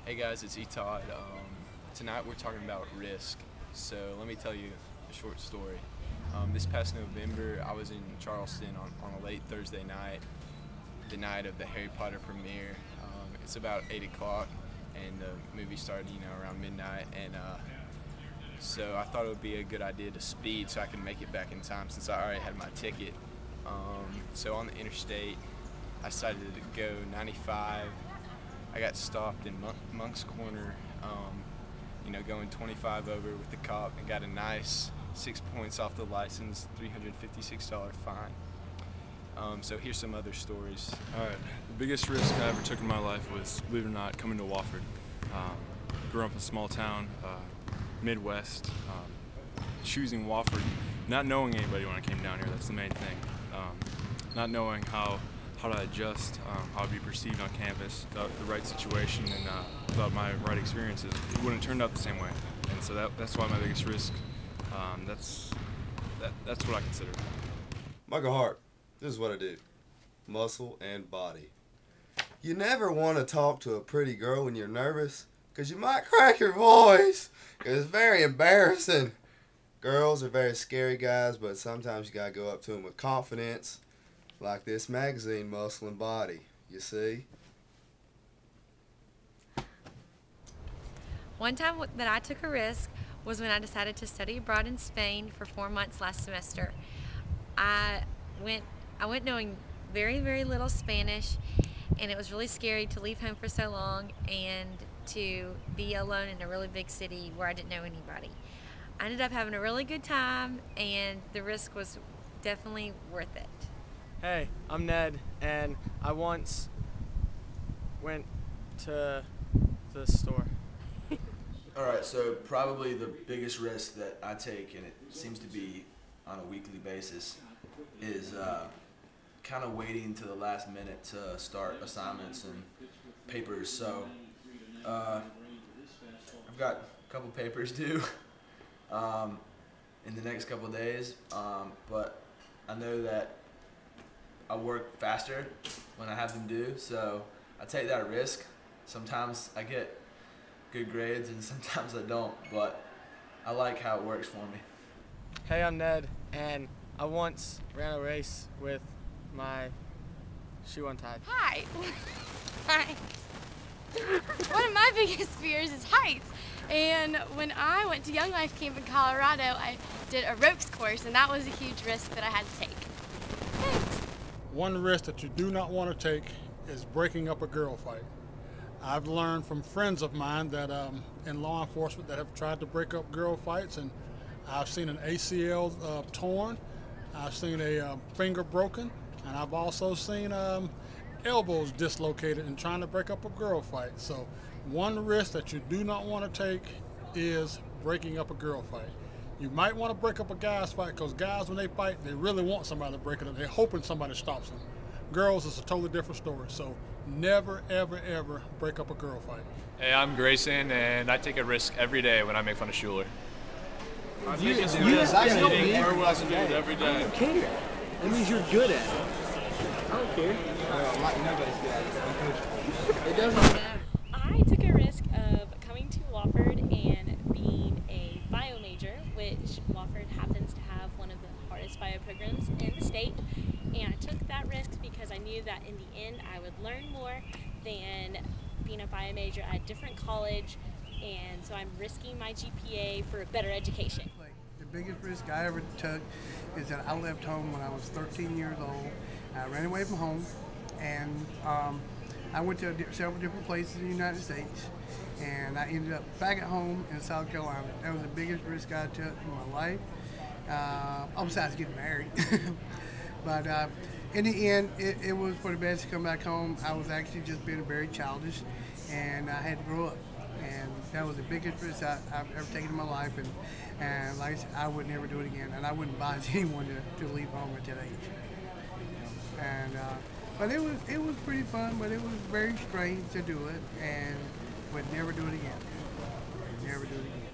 Hey guys, it's Todd. Tonight we're talking about risk. So let me tell you a short story. This past November, I was in Charleston on a late Thursday night, the night of the Harry Potter premiere. It's about 8 o'clock, and the movie started, around midnight. And so I thought it would be a good idea to speed so I can make it back in time since I already had my ticket. So on the interstate, I decided to go 95. I got stopped in Monk's Corner, going 25 over with the cop, and got a nice 6 points off the license, $356 fine. So here's some other stories. All right, the biggest risk I ever took in my life was, believe it or not, coming to Wofford. Grew up in a small town, Midwest, choosing Wofford, not knowing anybody when I came down here. That's the main thing. Not knowing how to adjust, how to be perceived on campus, without the right situation, and without my right experiences, it wouldn't have turned out the same way. And so that's why my biggest risk. That's what I consider. Michael Hart, this is what I do. Muscle and body. You never want to talk to a pretty girl when you're nervous, because you might crack your voice. It's very embarrassing. Girls are very scary guys, but sometimes you gotta go up to them with confidence, like this magazine, Muscle and Body. You see? One time that I took a risk was when I decided to study abroad in Spain for 4 months last semester. I went knowing very, very little Spanish, and it was really scary to leave home for so long and to be alone in a really big city where I didn't know anybody. I ended up having a really good time, and the risk was definitely worth it. Hey, I'm Ned, and I once went to the store. Alright, so probably the biggest risk that I take, and it seems to be on a weekly basis, is kind of waiting to the last minute to start assignments and papers. So I've got a couple papers due in the next couple days, but I know that I work faster when I have them due, so I take that risk. Sometimes I get good grades and sometimes I don't, but I like how it works for me. Hey, I'm Ned, and I once ran a race with my shoe untied. Hi. Hi. One of my biggest fears is heights. And when I went to Young Life Camp in Colorado, I did a ropes course, and that was a huge risk that I had to take. Thanks. One risk that you do not want to take is breaking up a girl fight. I've learned from friends of mine that in law enforcement that have tried to break up girl fights, and I've seen an ACL torn, I've seen a finger broken, and I've also seen elbows dislocated in trying to break up a girl fight. So one risk that you do not want to take is breaking up a girl fight. You might want to break up a guy's fight, because guys, when they fight, they really want somebody to break it up. They're hoping somebody stops them. Girls is a totally different story. So never, ever, ever break up a girl fight. Hey, I'm Grayson, and I take a risk every day when I make fun of Schuler. I think it's a risk eating Orwell's food every day. I don't care. That means you're good at it. I don't care. Nobody's good at it. It doesn't matter. I took a risk of coming to Wofford and being a bio major, which Wofford happens to have one of the hardest bio programs in the state. And I took that risk because I knew that in the end I would learn more than being a bio major at a different college, and so I'm risking my GPA for a better education. The biggest risk I ever took is that I left home when I was 13 years old. I ran away from home, and I went to several different places in the United States, and I ended up back at home in South Carolina. That was the biggest risk I took in my life, besides getting married. But in the end, it was for the best to come back home. I was actually just being very childish, and I had to grow up. And that was the biggest risk I've ever taken in my life. And like I said, I would never do it again. And I wouldn't advise anyone to leave home at that age. And but it was pretty fun, but it was very strange to do it, and would never do it again. Never do it again.